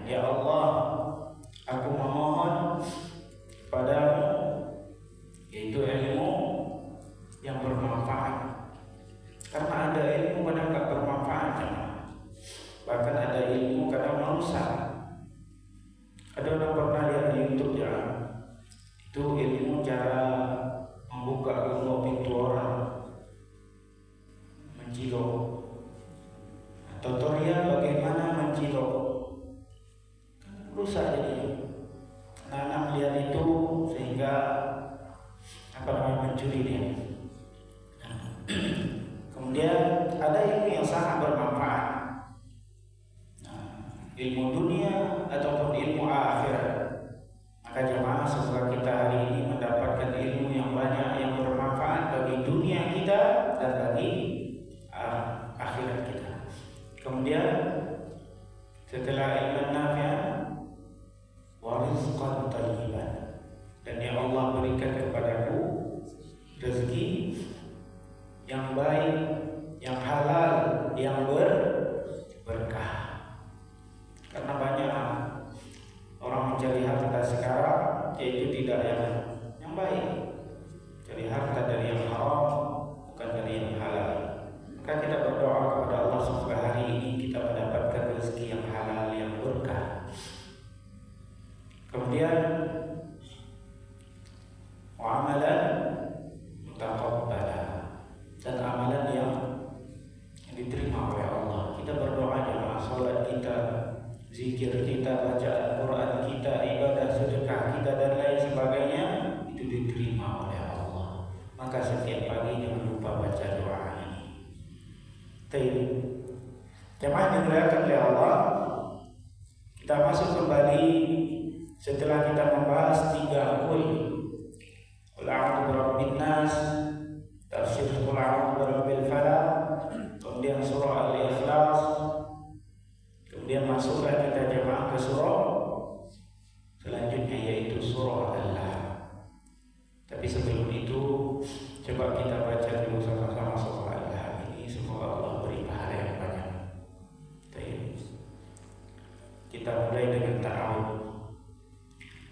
Ya Allah, aku memohon padamu, yaitu ilmu yang bermanfaat. Karena ada ilmu kadang gak bermanfaat, bahkan ada ilmu kadang merusak. Ada orang pernah lihat di YouTube ya, itu ilmu cara membuka gembok pintu orang, mencilok, tutorial bagaimana mencilok, rusak jadi. Anak melihat itu sehingga mencuri dia. Kemudian ada ilmu yang sangat bermanfaat, ilmu dunia ataupun ilmu akhirat. Maka jemaah, semoga kita hari ini mendapatkan ilmu yang banyak yang bermanfaat bagi dunia kita dan bagi akhirat kita. Kemudian setelah ilmu nafi' wa rizqan thayyiban, dan ya Allah berikan kepadaku rezeki yang baik, yang halal, yang berkah. Karena banyak orang mencari harta sekarang yaitu tidak yang baik, cari harta dari yang haram, bukan dari yang halal. Maka kita berdoa kepada Allah semoga hari ini kita mendapatkan rezeki yang halal, yang berkah. Kemudian amalan mutaqabbala, dan amalan yang diterima oleh Allah. Kita berdoa jemaah, salat kita, zikir kita, bacaan Quran kita, ibadah sedekah kita dan lain sebagainya itu diterima oleh Allah. Maka setiap pagi jangan lupa baca doa ini. Jemaah dimuliakan oleh Allah, kita masuk kembali setelah kita membahas 3 akul. Qul a'udzu birabbin nas, tafsir Qul a'udzu birabbil falaq, kemudian surah Al-Ikhlas, kemudian masuklah kita jemaah ke surah selanjutnya yaitu surah Al-Lahab. Tapi sebelum itu coba kita baca dulu sama-sama surah Al-Lahab ini. Semoga Allah beri pahala yang banyak. Kita mulai dengan ta'awudz.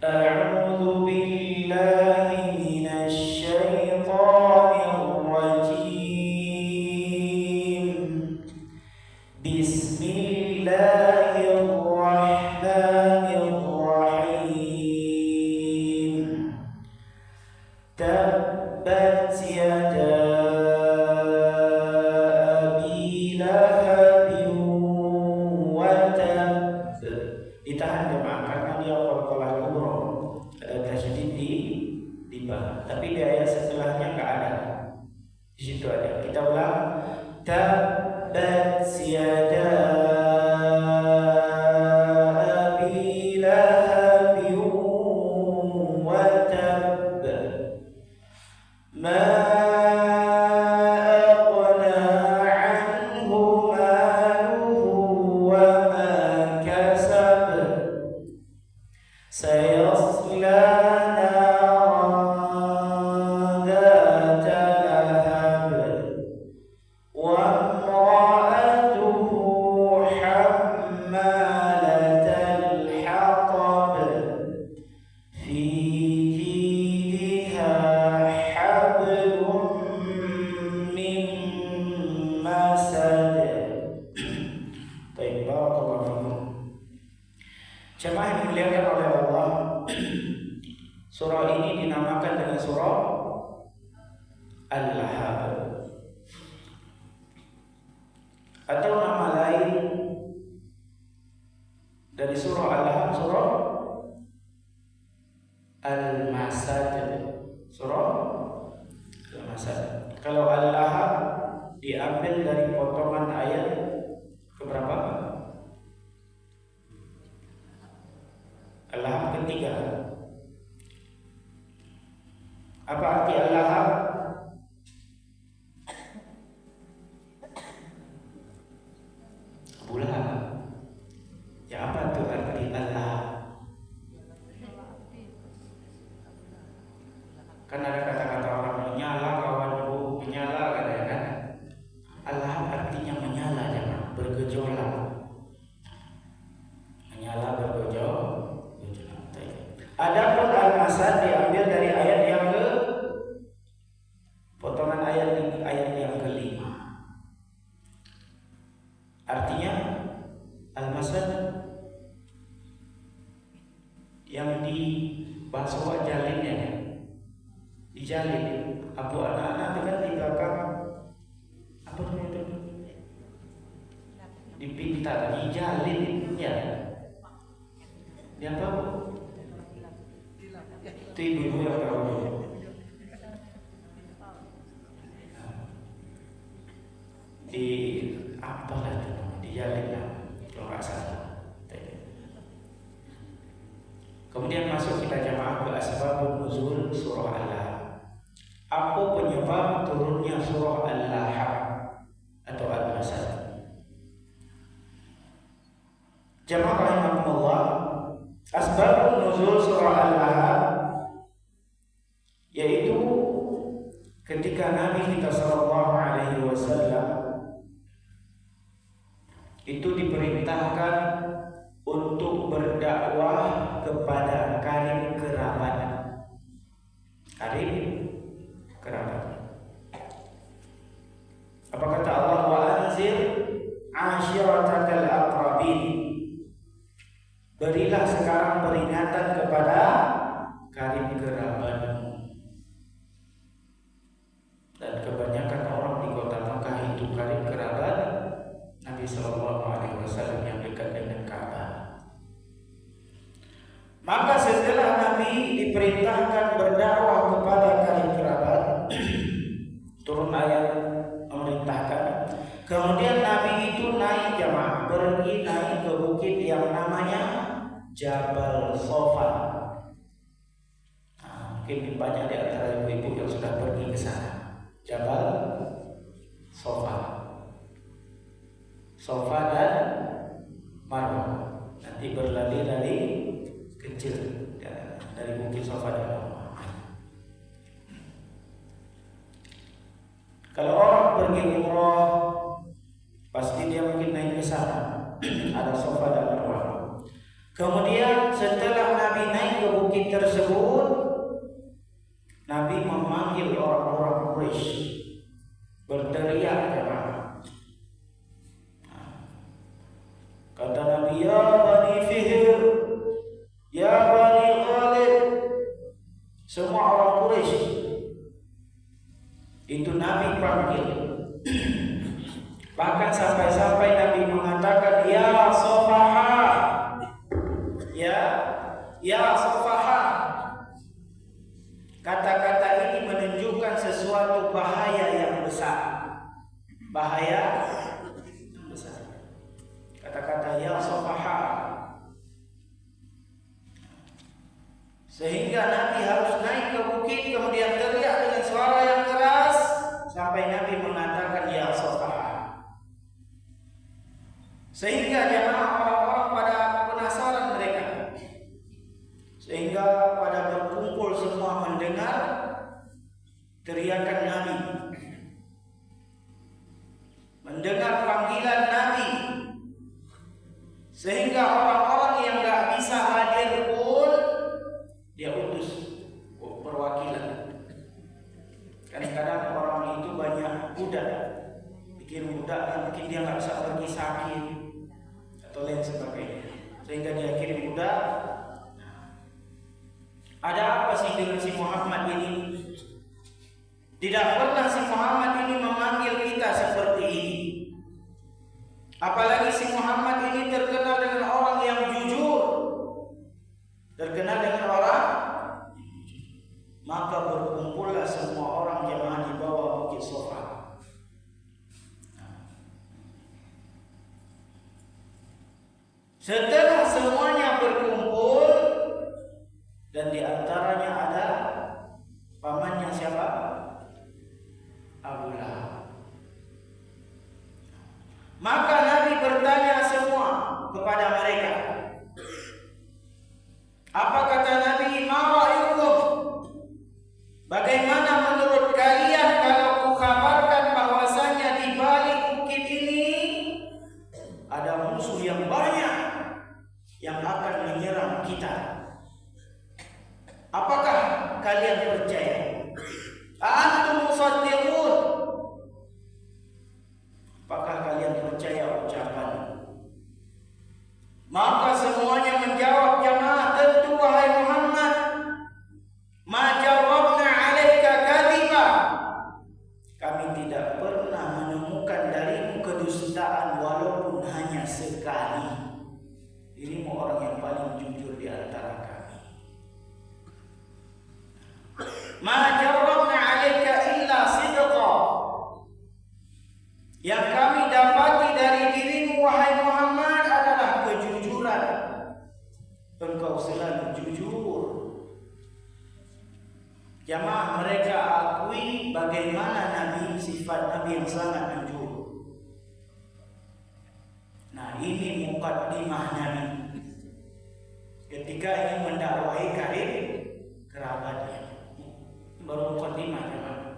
A'udzu billahi minasy syaithanir rajim. Bismillahirrahmanirrahim. Tabbat yada abi lahabin wa tab. Ditahan jemaah karena dia qalqalah kubra, ada tasydid di ba, tapi di ayat setelahnya enggak ada. Di situ ada. Kita ulang. Tabbat yada abi lahabin wa tab. Ma aghna anhu maluhu wa ma kasab. Sayasla naran dhata lahab wa imra'atuhu hammalatal hatab fi jidha hablum min masad. Baik, barakallahu fikum. Jemaah yang dimuliakan oleh Allah, surah ini dinamakan dengan surah Al-Lahab, atau nama lain dari surah Al-Lahab, surah Al-Masad. Surah Al-Masad. Kalau Al-Lahab diambil dari potongan ayat keberapa? Al-Lahab ketiga. Apa arti Al-Lahab? Abu Lahab. Ya, apa itu arti Al-Lahab? Kan ada kata-kata orang menyala kawanku, menyala katanya kan. Al-Lahab artinya menyala, jangan bergejolak. Menyala Adapun al-masad diambil dari ayat yang ke potongan ayat yang kelima. Artinya al-masad yang di bahasa jalinnya, dijalin. Abu anak-anak itu kan di belakang apa namanya itu? Dipintal, dijalin ya. Dia apa? Itu ibu yang tahu. Di apalah itu? Dijalin lah, kalau nggak salah. Kemudian masuk kita jamaah ke asbabun nuzul surah Al-Lahab. Apa penyebab turunnya surah Al-Lahab atau Al-Masad? Jamaah rahimakumullah, asbabun nuzul surah Al-Lahab yaitu ketika Nabi kita sallallahu alaihi wasallam itu diperintahkan untuk berdakwah kepada karib kerabat. Karib kerabat. Apa kata Allah? Wa anzir ashiratakal aqrabin. Berilah sekarang peringatan kepada karib kerabatmu. Dan kebanyakan orang di kota Makkah itu karib kerabat Nabi sallallahu alaihi wasallam yang dekat dengan Ka'bah. Maka setelah Nabi diperintahkan berdakwah kepada karib kerabat, turun ayat memerintahkan. Kemudian Nabi itu naik jamaah, pergi naik ke bukit yang namanya Jabal Safa. Mungkin banyak di antara ibu-ibu yang sudah pergi ke sana. Jabal Safa. Safa dan Marwah. Nanti berlari-lari kecil dari bukit Safa dan Marwah. Kalau orang pergi umrah, pasti dia mungkin naik ke sana. Ada Safa dan Marwah. Kemudian setelah Nabi naik ke bukit tersebut, Nabi memanggil orang-orang Quraisy, berteriak jemaah. Kata Nabi, ya Bani Fihr, ya Bani Khalid, semua orang Quraisy itu Nabi panggil. Bahkan sampai-sampai Nabi mengatakan, ya Safaha, ya Safaha. Kata-kata ini menunjukkan sesuatu bahaya yang besar. Bahaya yang besar. Kata-kata ya Safaha. Sehingga Nabi harus naik ke bukit, kemudian teriak dengan suara yang keras sampai Nabi mengatakan ya Safaha. Sehingga jamaah orang-orang pada penasaran mereka. Sehingga pada berkumpul semua mendengar teriakan Nabi, mendengar panggilan Nabi, sehingga orang-orang yang gak bisa hadir pun dia utus perwakilan. Kadang-kadang orang itu banyak budak, pikir budak mungkin dia gak bisa pergi sakit atau lain sebagainya, sehingga dia kirim budak. Ada apa sih dengan si Muhammad ini? Tidak pernah si Muhammad ini memanggil kita seperti ini. Apalagi si Muhammad ini terkenal dengan orang yang jujur, terkenal dengan orang. Maka berkumpullah semua orang jemaah di bawah bukit Safa. Setelah semuanya berkumpul, dan di antaranya ada pamannya siapa? Abu Lahab. Maka Nabi bertanya semua kepada mereka. Apa kata Nabi? Ma ra'yukum? Bagaimana menurut kalian kalau kukabarkan bahwasanya di balik bukit ini ada musuh yang banyak yang akan menyerang kita? kalian percaya? Antum musaddiqun? Apakah kalian percaya ucapan? Maka semuanya menjawab jamaah, tentu wahai Muhammad. Ma jarrabna 'alaika kadhiba. Kami tidak pernah menemukan darimu kedustaan walaupun hanya sekali. Dirimu orang yang paling jujur di antara kami. Ma jarrabna 'alaika illa sidqa. Yang kami dapati dari dirimu wahai Muhammad adalah kejujuran. Engkau selalu jujur. Jamaah, mereka akui bagaimana Nabi, sifat Nabi yang sangat jujur. Nah, ini mukaddimah Nabi ketika ingin mendakwahi karib kerabatnya. Baru mukaddimah jamaah.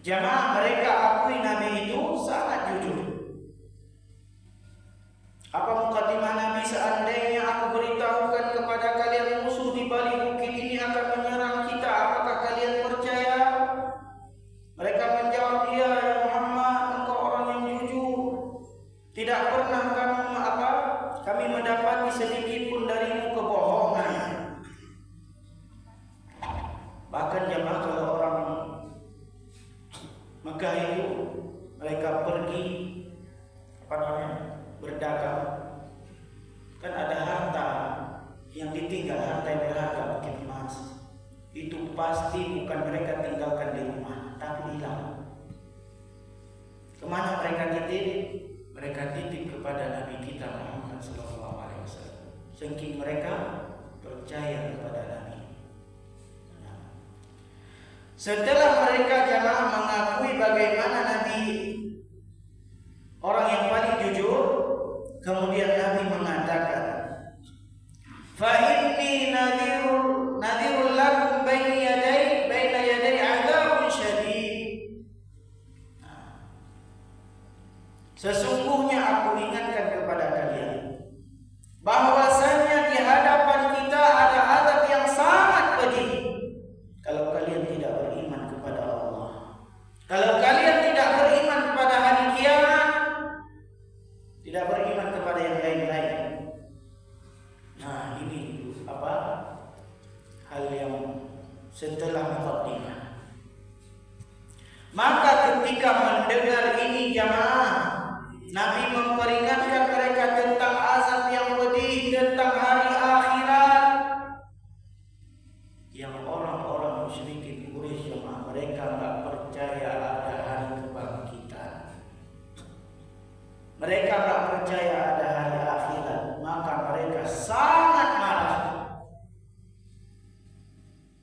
Jamaah, mereka akui Nabi itu sangat jujur. Apa mukaddimah Nabi? Seandainya aku beritahukan kepada kalian musuh di balik bukit ini akan menyerang kita, apakah kalian percaya? Mereka menjawab, iya ya Muhammad, engkau orang yang jujur. Tidak pernah kami mendapati sedikit pun darimu kebohongan. Bahkan jamaah, kalau orang Mekah itu mereka pergi berdagang, kan ada harta yang ditinggal, harta yang berharga mungkin emas. Itu pasti bukan mereka tinggalkan di rumah, tapi hilang. Kemana mereka titip? Mereka titip kepada Nabi kita Muhammad SAW. Saking mereka percaya kepada Nabi. Setelah mereka jamaah mengakui bagaimana Nabi orang yang paling jujur, kemudian Nabi mengatakan, fa inni nadhirul lakum baina yaday adzabun syadid. Sesungguhnya aku ingatkan kepada kalian bahwasanya di hadapan kita ada azab yang sangat pedih kalau kalian tidak beriman kepada Allah. Kalau kalian tidak beriman kepada hari kiamat, tidak beriman kepada yang lain-lain. Nah, ini hal yang setelah muqaddimah. Maka ketika mendengar ini jamaah, Nabi memperingatkan mereka tentang azab yang pedih, tentang hari akhirat. Yang orang-orang musyrikin Quraisy jamaah, mereka enggak percaya ada hari kebangkitan. Mereka tak percaya ada hari akhirat, maka mereka sangat marah.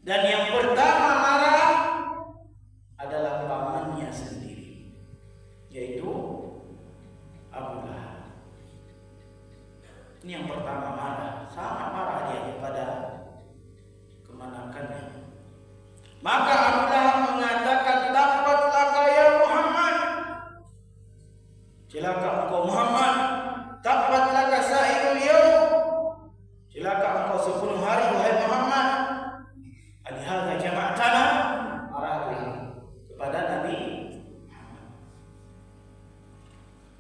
Dan yang pertama marah adalah pamannya sendiri, yaitu Abu Lahab. Ini yang pertama marah, sangat marah dia kepada kemanakannya. Maka Abu Lahab mengatakan, tabbat laka ya Muhammad. Celaka engkau Muhammad. Tabbat laka sa'irul yaum. Celaka engkau 10 hari wahai Muhammad. Alihadza jama'tana, marah kepada Nabi Muhammad.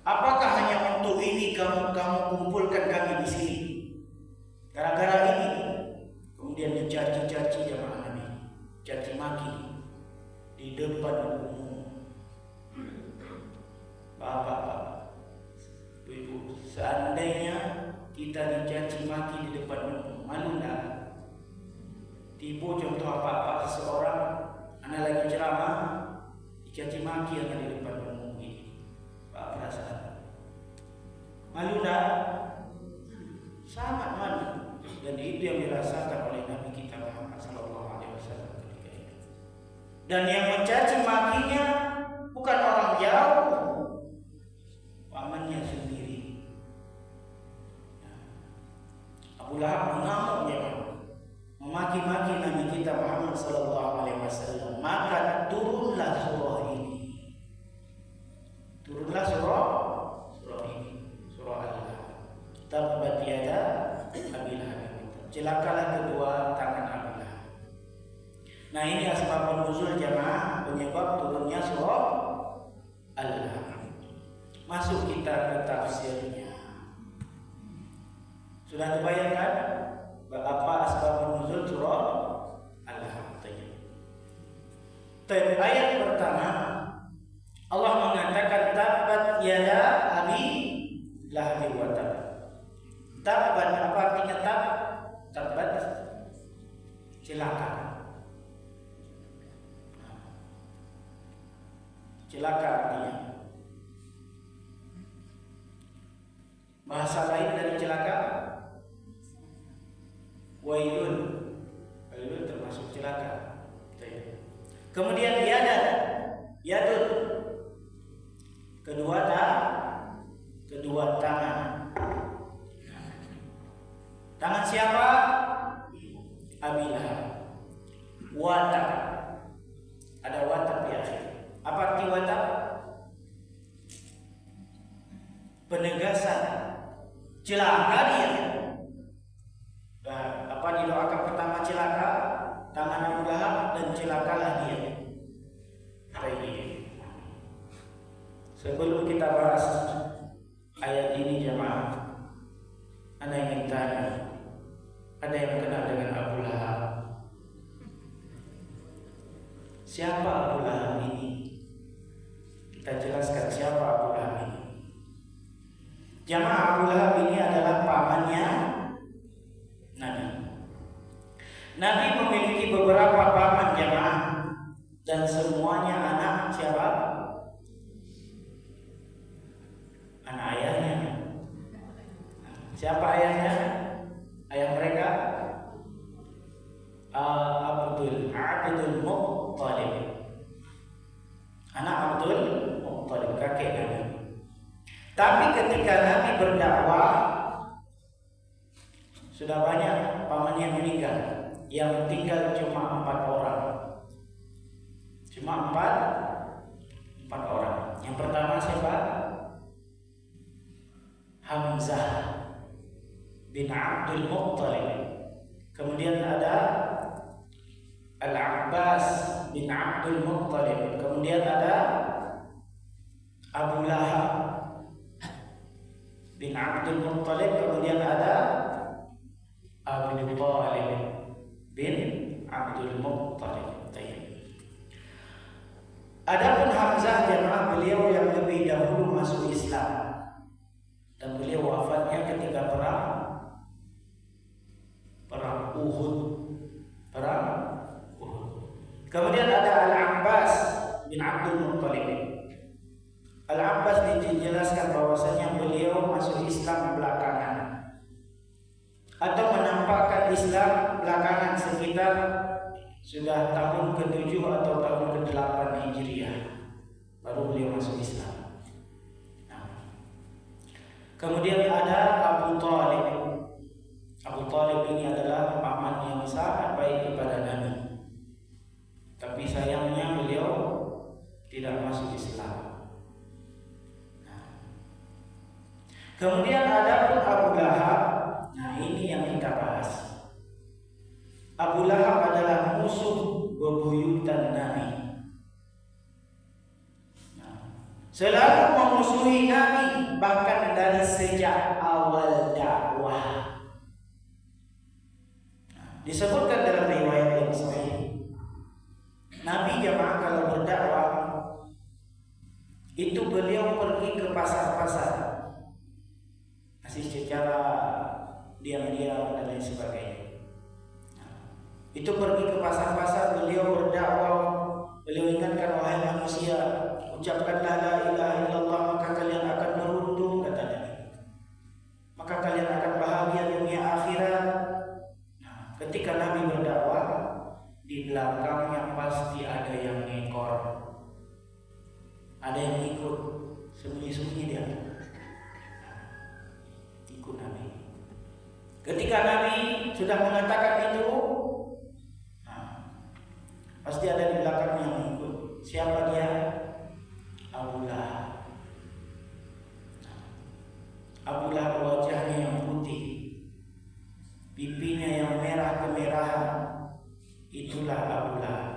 Apakah hanya untuk ini kamu kumpulkan kami di sini? Gara-gara ini kemudian dicaci-caci jamaah Nabi, caci maki di depan umum. Bapak, ibu, seandainya kita dicaci maki di depan umum, malu enggak? Tipu contoh apa seseorang, anak lagi ceramah, dicaci maki yang di depan umum ini. Pak, perasaan malu enggak? Sangat malu. Dan itu yang dirasakan oleh Nabi kita Muhammad SAW ketika itu. Dan yang mencaci makinya bukan orang jauh, pamannya sendiri. Abu Lahab mengamuk memaki-maki Nabi kita Muhammad SAW. Maka turunlah surah ini. Turunlah surah ini, surah Al-Lahab. Tabbat yada Abi Lahab. masuk kita ke tafsirnya. Sudah dibayangkan apa asbabun nuzul surah Al-Hamd. Ayat pertama Allah mengatakan tabbat yada abi lahab wa tab. Tabbat apa artinya tab? Tabbat celaka. Celaka artinya. Bahasa lain dari celaka wailun. Wailun termasuk celaka. Kemudian yadun. Kedua tangan. Tangan siapa? Abi Lahab. Watak. Ada watak di akhir. Apa arti watak? Penegasan. Celaka dia. Apa didoakan pertama celaka? Tangan Abu Lahab dan celakalah dia. Sebelum kita bahas ayat ini jemaah, Anda ingin tanya, ada yang kenal dengan Abu Lahab? Siapa Abu Lahab ini? Kita jelaskan siapa Abu Lahab ini. Jemaah, Abu Lahab ini adalah pamannya Nabi. Nabi memiliki beberapa paman jemaah, dan semuanya anak siapa? Anak ayahnya. Siapa ayahnya? Ayah mereka Abdul Muttalib. Anak Abdul Muttalib, kakek Nabi. Tapi ketika Nabi berdakwah, sudah banyak pamannya meninggal. Yang tinggal cuma 4 orang. Cuma 4 orang. Yang pertama siapa? Hamzah bin Abdul Muttalib. Kemudian ada Al-Abbas bin Abdul Muttalib. Kemudian ada Abu Lahab bin Abdul Muttalib. Kemudian ada Abu Talib bin Abdul Muttalib. Adapun Hamzah jemaah, beliau yang lebih dahulu masuk Islam dan beliau wafatnya ketika perang Uhud. Kemudian ada Al-Abbas bin Abdul Muttalib. Al-Abbas dijelaskan bahwasanya beliau masuk Islam belakangan atau menampakkan Islam belakangan, sekitar sudah tahun ke-7 atau tahun ke-8 Hijriah baru beliau masuk Islam. Kemudian ada Abu Talib. Abu Talib ini adalah paman yang sangat baik kepada Nabi. Tapi sayangnya beliau tidak masuk Islam. Kemudian ada pun Abu Lahab. Nah, ini yang kita bahas. Abu Lahab adalah musuh bebuyutan Nabi. Selalu memusuhi Nabi, bahkan dari sejak awal dakwah. Disebutkan dalam riwayat yang sahih, Nabi jemaah kalau berdakwah itu beliau pergi ke pasar-pasar, masih secara diam-diam dan lain sebagainya. Itu pergi ke pasar-pasar, beliau berdakwah, beliau ingatkan, wahai manusia, ucapkanlah la ilaha illallah, maka kalian akan beruntung, kata Nabi. Maka kalian akan bahagia dunia akhirat. Ketika Nabi berdakwah, di belakangnya pasti ada yang ngekor, ada yang ikut, sembunyi-sembunyi dia ikut Nabi. Ketika Nabi sudah mengatakan itu, pasti ada di belakangnya yang ikut. Siapa dia? Abu Lahab. Abu Lahab wajahnya yang putih, pipinya yang merah kemerahan, itulah Abu Lahab.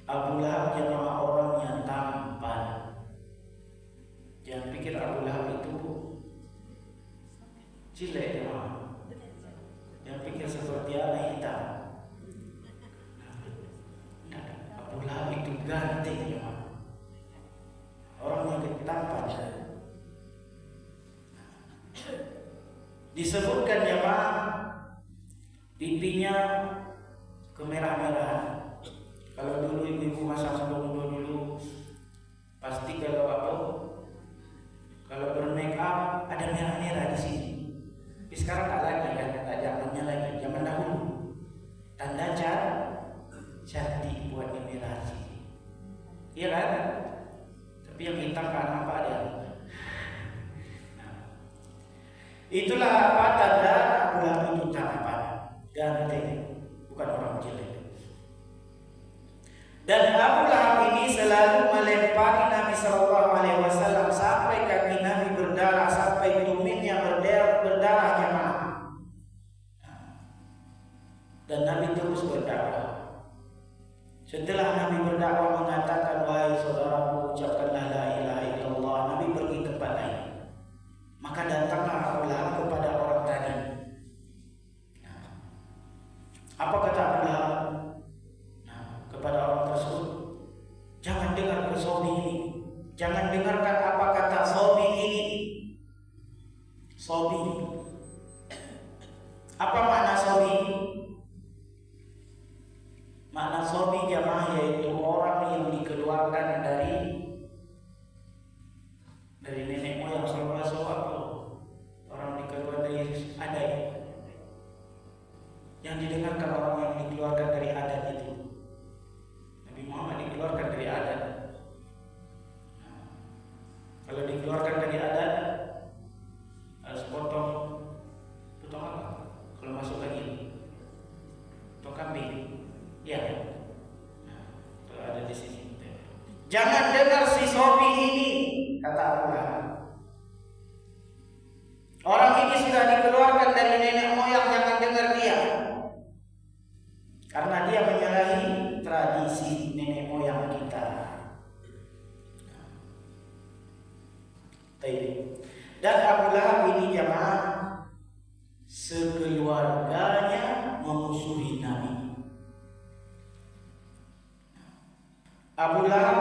Abu Lahab jemaah orang yang tampan. Yang pikir Abu Lahab itu cilik ya, yang pikir seperti anak hitam. Abu Lahab itu ganteng ya, orangnya tampan. Disebutkan jemaah pipinya kemerah-merahan. Kalau dulu ibu-ibu masa sebelum dulu pasti kalau bermake up ada merah-merah di sini. Tapi sekarang tak lagi kan, tak zamannya lagi. Zaman dahulu tanda cantik buat yang merah sini. Iya kan? Tapi yang hitam kan nampak dia. Itulah apa tanda Abu Lahab itu tampan, ganteng, bukan orang jelek. Dan Abu Lahab ini selalu melempari Nabi SAW sampai kaki Nabi berdarah, sampai tumitnya berdarah jemaah. Dan Nabi terus berdakwah. Setelah Nabi berdakwah mengatakan, wahai saudaraku, ucapkanlah la ilaha illallah. Nabi pergi ke tempat lain. Maka datanglah Abu Lahab kepada orang tadi. Apa kata Abu Lahab kepada orang tersebut? Jangan dengar ke suami ini. Jangan dengarkan apa kata suami ini. Suami. Apa makna suami? Makna suami jamaah yaitu orang yang dikeluarkan dari nenek moyang sahabat-sahabat. Orang dikeluarkan dari adat. Yang didengarkan orang yang dikeluarkan dari adat itu. Nabi Muhammad dikeluarkan dari adat. Kalau dikeluarkan dari adat harus potong apa? Kalau masuk lagi potong kambing. Ya. Kalau ada di sini. Jangan dengar si Sobi ini, kata Abu Lahab. Orang ini sudah dikeluarkan dari nenek moyang, jangan dengar dia. Karena dia menyalahi tradisi nenek moyang kita. Dan Abu Lahab ini jamaah sekeluarganya memusuhi Nabi. Abu Lahab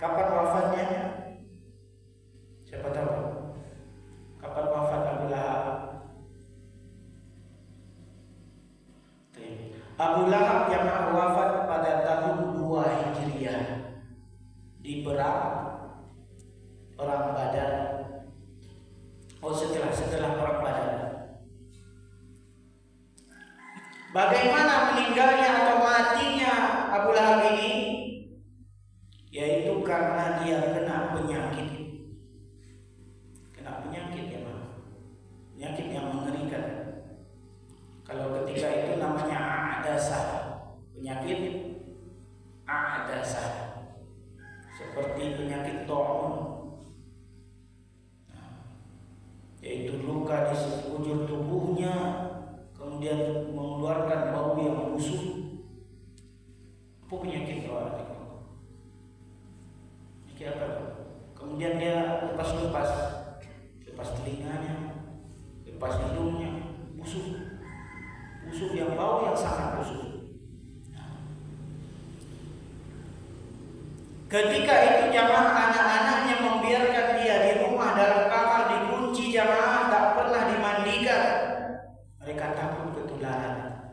kapan wafatnya? Siapa tahu? Kapan wafat Abu Lahab? Abu Lahab yang wafat pada tahun 2 Hijriah di perang Badar. Setelah perang Badar. Bagaimana meninggalnya atau matinya Abu Lahab ini? Yaitu karena dia kena penyakit. Kena penyakit ya, Pak. Penyakit yang mengerikan. Kalau ketika itu namanya a'dasah. Penyakit a'dasah. Seperti penyakit ta'un. Yaitu luka di sekujur tubuhnya, kemudian mengeluarkan bau yang busuk. Apa penyakit orang itu? Penyakit apa? Kemudian dia lepas telinganya, lepas hidungnya, busuk yang bau yang sangat busuk. Ketika itu jamaah anak-anaknya membiarkan dia di rumah dalam kamar dikunci jamaah, tak pernah dimandikan. Mereka takut ketularan.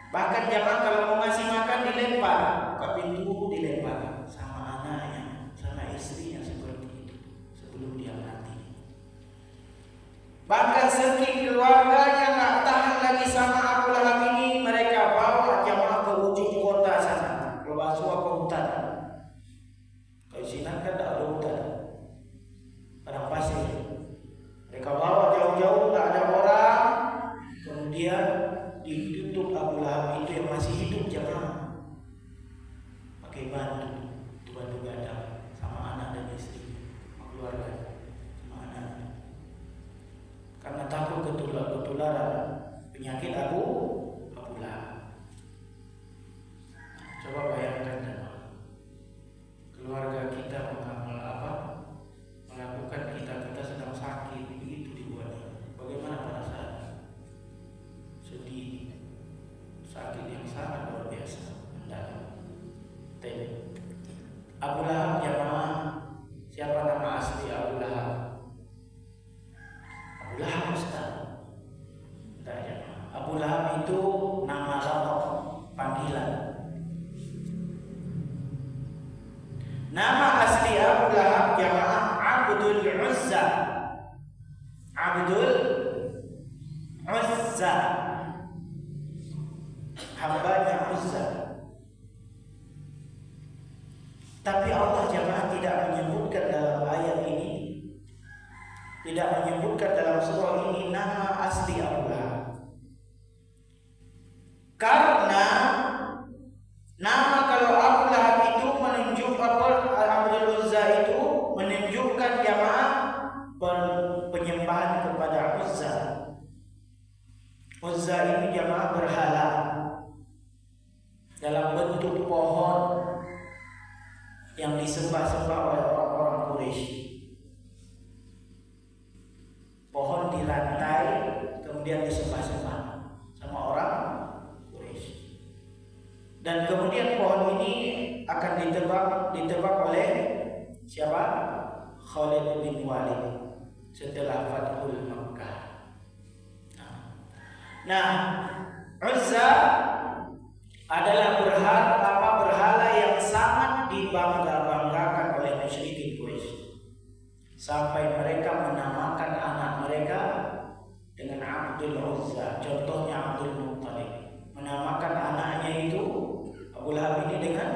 Bahkan jamaah kalau mau ngasih makan dilempar, buka pintu dilempar sama anaknya, sama istrinya seperti itu sebelum dia mati. Bahkan saking keluarganya nggak tahan lagi sama Abu Lahab ini, mereka bawa jamaah ke ujung kota sana. Basuh apa hutan? Kalau sini kan tak ada hutan, padang pasir. Mereka bawa jauh-jauh, tak ada orang. Kemudian ditutup Abu Lahab itu yang masih hidup jamaah pakai batu gadang sama anak dan istri, sama keluarga, sama anak. Karena takut ketularan Abu Lahab jamaah, siapa nama asli Abu Lahab? Abu Lahab Ustaz. Abu Lahab itu nama laqab, panggilan. Nama asli Abu Lahab jamaah Abdul Uzza. Abdul Uzza, hambanya Uzza. Tapi Allah jamaah tidak menyebutkan dalam ayat ini, tidak menyebutkan dalam surah ini nama asli Abu Lahab. Karena nama kalau Abu Lahab itu menunjukkan, Abdul Uzza itu menunjukkan jamaah penyembahan kepada Uzza. Uzza ini jamaah berhala dalam bentuk pohon yang disembah-sembah oleh orang-orang Quraisy. Pohon di lantai kemudian disembah-sembah sama orang Quraisy. Dan kemudian pohon ini akan ditebak oleh siapa? Khalid bin Walid setelah Fathul Makkah. Nah, Uzza adalah berhala yang sangat dibangga-banggakan oleh musyrikin Quraisy, sampai mereka menamakan anak mereka dengan Abdul Uzza. Contohnya Abdul Muttalib menamakan anaknya itu Abu Lahab ini dengan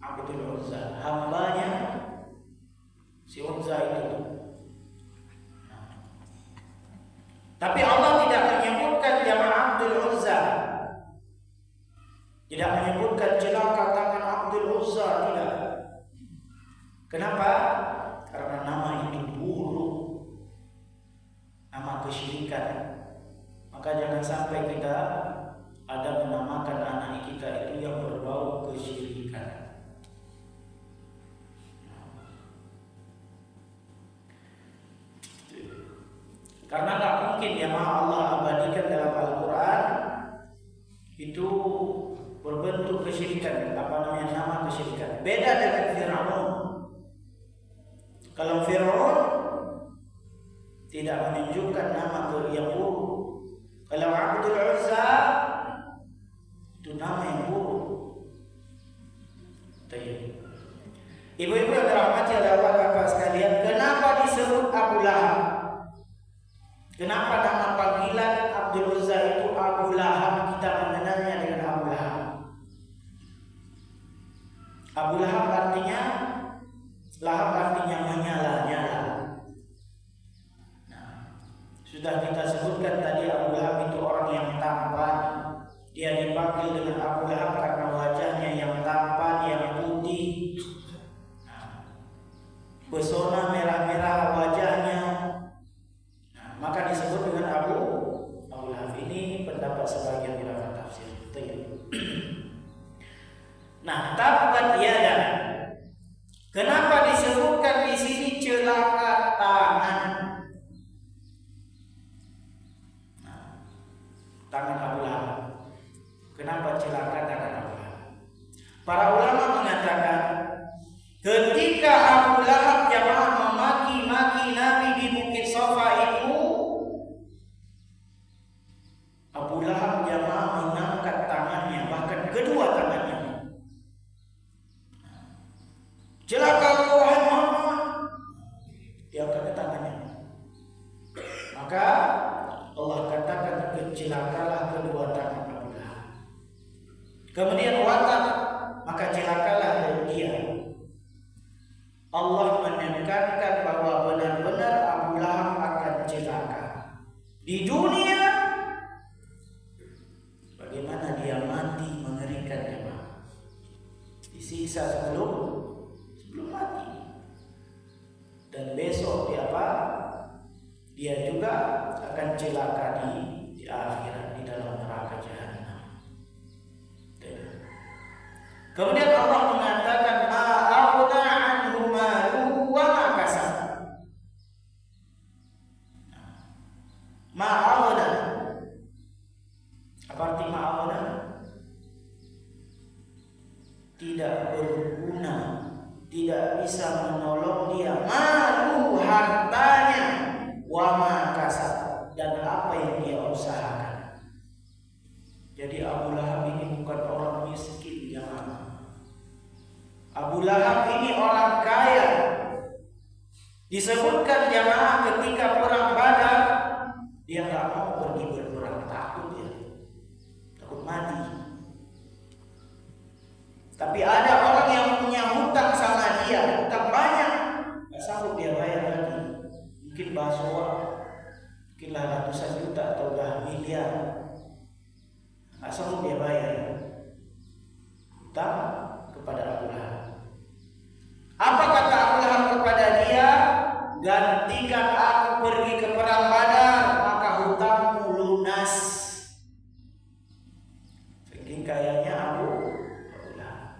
Abdul Uzza, hambanya si Uzza itu. Tapi Allah tidak menyebutkan jamaah Abdul Uzza, tidak menyebutkan celaka tangan Abdul Uzza, tidak. Kenapa? Karena nama itu buruk, nama kesyirikan. Maka jangan sampai kita ada menamakan anak kita itu yang berbau kesyirikan. Karena tak mungkin jamaah Allah abadikan dalam Al-Quran itu berbentuk kesyirikan, nama kesyirikan. Beda dengan Fir'aun. Kalau Fir'aun tidak menunjukkan nama yang buruk. Kalau Abdul Uzza itu nama yang buruk. Ibu-ibu yang dirahmati oleh Allah Bapak sekalian, kenapa disebut Abu Lahab? Kenapa nama panggilan Abdul Uzza itu Abu Lahab? Kita mengenalnya dengan Abu Lahab. Abu Lahab artinya, lahab artinya menyala-nyala. Nah, sudah kita sebutkan tadi Abu Lahab itu orang yang tampan. Dia dipanggil dengan Abu Lahab karena wajahnya yang tampan, yang putih. Nah, pesona merah-merah wajahnya. Maka disebut dengan Abu Lahab. Ini pendapat sebagian ulama tafsir. Nah, tabat yada. Kenapa disebutkan di sini celaka tangan? Nah, tangan Abu Lahab. Kenapa celaka tangan Abu Lahab? Para ulama mengatakan ketika Abu Lahab jamaah memaki-maki Nabi di Bukit Safa itu, Abu Lahab jamaah mengangkat tangannya, bahkan kedua tangannya. Celaka engkau wahai Muhammad, diangkat tangannya. Maka Allah katakan celakalah kedua tangan Abu Lahab. Kemudian watak, maka celakalah dia. Allah menekankan bahwa benar-benar Abu Lahab akan celaka di dunia. Bagaimana dia mati mengerikan jemaah, disiksa sebelum mati, dan besok dia juga akan celaka di akhirat, di dalam neraka jahanam. Kemudian Allah mengatakan ma'aghna anhu maluhu wa ma kasab. Ma'aghna, apa arti ma'aghna? Tidak berguna tidak bisa menolong dia, malu hartanya, wa ma kasab, dan apa yang dia usahakan. Jadi Abu Lahab ini bukan orang miskin jamaah. Abu Lahab ini orang kaya. Disebutkan jamaah ketika perang Badar, dia nggak mau pergi berperang, takut dia, takut mati. Tapi ada orang yang punya hutang sama dia, hutang banyak, nggak sanggup dia bayar lagi. Mungkin bahasa mungkinlah ratusan juta atau udah miliar, nggak sanggup dia bayar hutang kepada Abu Lahab. Apa kata Abu Lahab kepada dia? Gantikan aku pergi ke perang Badar, maka hutangmu lunas. Saking kayanya Abu Lahab.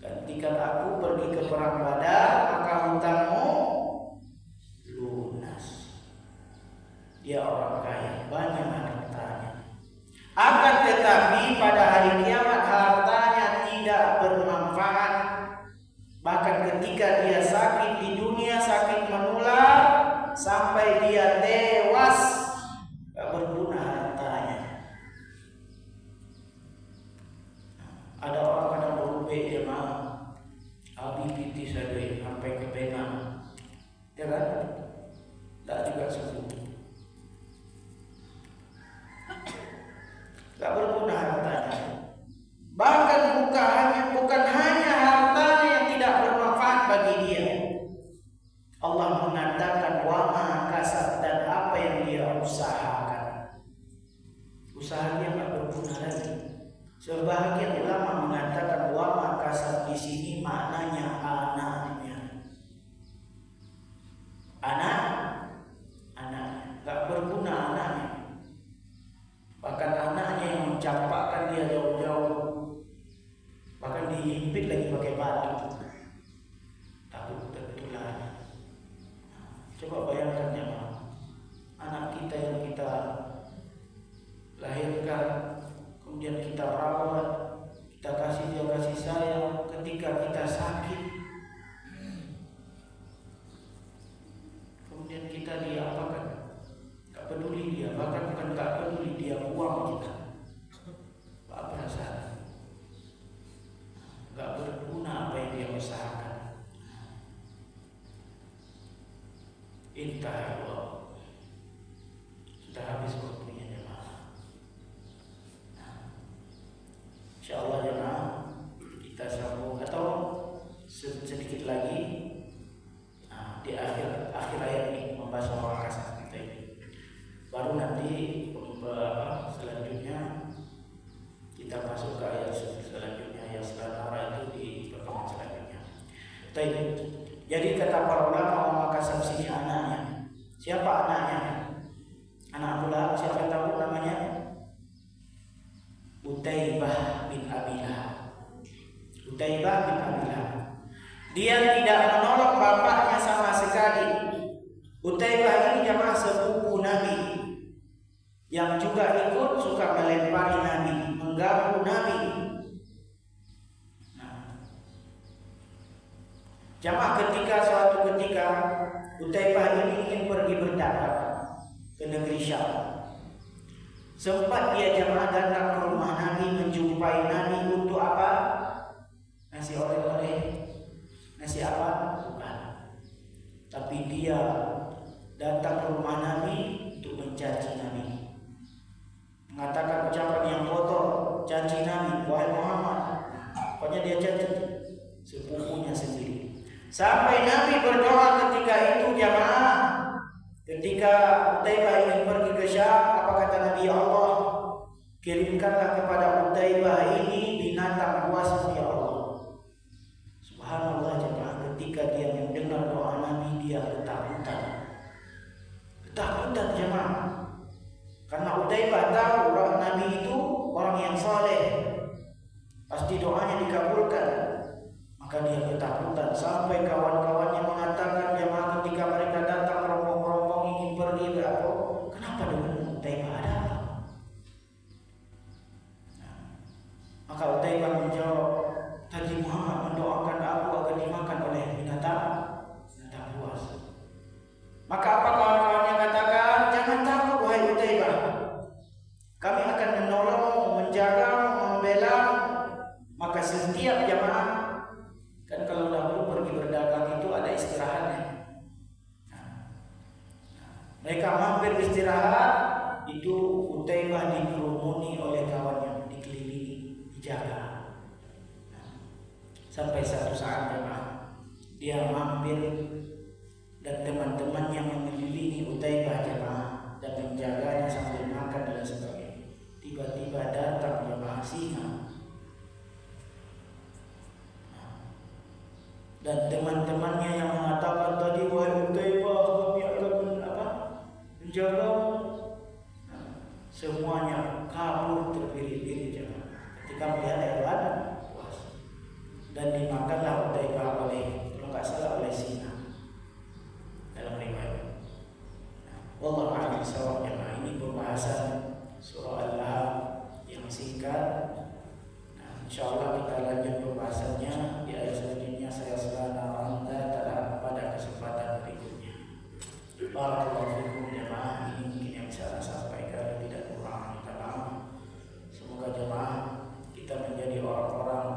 Gantikan aku pergi ke perang Badar, maka hutangmu lunas. Dia orang kaya, banyak hartanya. Akan tetapi pada hari kiamat hartanya tidak bermanfaat. Bahkan ketika dia sakit di dunia, sakit menular sampai dia tewas, gak berguna hartanya. Ada orang kadang berubah ya mah, abipiti saja sampai ke pena, ya kan? Tak juga sembuh. Gak berguna hartanya. Bahkan bukan hanya hartanya yang tidak bermanfaat bagi dia. Allah mengatakan wa ma kasab, dan apa yang dia usahakan. Usahanya gak berguna lagi. Sebahagian ulama mengatakan wa ma kasab di sini maknanya anaknya. Anaknya gak berguna anaknya. Bahkan anaknya yang mencampakkan dia jauh-jauh, bahkan dihimpit lagi pakai batu, takut tertular. Coba bayangkan ya, anak kita yang kita lahirkan, kemudian kita rawat, kita kasih dia kasih sayang, ketika kita sakit, kemudian kita diapakan? Gak peduli dia, bahkan bukan gak peduli, dia buang kita. Gak perasaan, gak berguna apa yang dia usahakan. Intah Allah, sudah habis waktunya jemaah. Insyaallah jemaah kita sambung atau sedikit lagi di akhir ayat ini membahas soal kasar kita ini. Baru nanti selanjutnya kita masuk ke ayat selanjutnya, ayat selanjutnya itu di pertemuan selanjutnya. Jadi kata para ulama maka sini anaknya. Siapa anaknya? Anak Abu Lahab, siapa tahu namanya? Utaibah bin Abi Lahab. Utaibah bin Abi Lahab. Dia tidak menolong bapaknya sama sekali. Utaibah ini jamaah sepupu Nabi, yang juga ikut suka melempari Nabi, mengganggu Nabi. Jamaah suatu ketika Utaibah ini ingin pergi berdagang ke negeri Syam. Sempat dia jamaah datang ke rumah Nabi, menjumpai Nabi untuk apa? Nasi oleh-oleh, nasi apa? Bukan. Tapi dia datang ke rumah Nabi untuk mencaci Nabi, mengatakan ucapan yang kotor, caci Nabi, wahai Muhammad. Pokoknya dia caci sepupunya sendiri. Sampai Nabi berdoa ketika itu jamaah, ketika Utaibah ingin pergi ke Syam, apa kata Nabi? Ya Allah, kirimkanlah kepada Utaibah ini binatang buas ya Allah. Subhanallah jemaah, ketika dia mendengar doa Nabi, dia ketakutan jemaah. Karena Utaibah tahu orang Nabi itu orang yang saleh, pasti doanya dikabulkan. Maka dia ketakutan sampai kawan-kawannya mengatakan jemaah ketika mereka datang rombong-rombong ingin pergi ke apa? Kenapa dengan Utaibah ada apa? Maka Utaibah menjawab, tadi Muhammad mendoakan aku agar dimakan Mereka mampir istirahat, itu Utaibah dikerumuni oleh kawannya, dikelilingi, dijaga. Sampai satu saat jemaah, dia mampir dan teman-teman yang mengelilingi Utaibah jemaah dan menjaganya sambil makan dan sebagainya. Tiba-tiba datang jemaah singa. Dan teman-temannya yang mengatakan tadi, wahai Utaibah, kami akan menjaga. Semuanya kabur terpilih-pilih jemaah ketika melihat hewan buas. Dan dimakanlah Utaibah oleh, kalau nggak salah, oleh singa dalam riwayat. Wallahu a'lam bishawab jemaah. Ini pembahasan surah Al-Lahab yang singkat. Insyaallah kita lanjut pembahasannya di ayat selanjutnya. Saya selana pada kesempatan berikutnya. Barakallahu fikum jemaah. Ini mungkin yang bisa saya sampaikan, tidak kurang minta maaf. Semoga jemaah kita menjadi orang-orang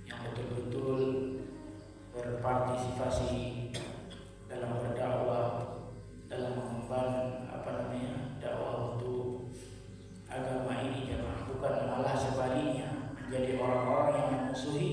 yang betul-betul berpartisipasi dalam berdakwah, dalam mengemban dakwah untuk agama ini jemaah, bukan malah sebaliknya menjadi orang-orang yang memusuhi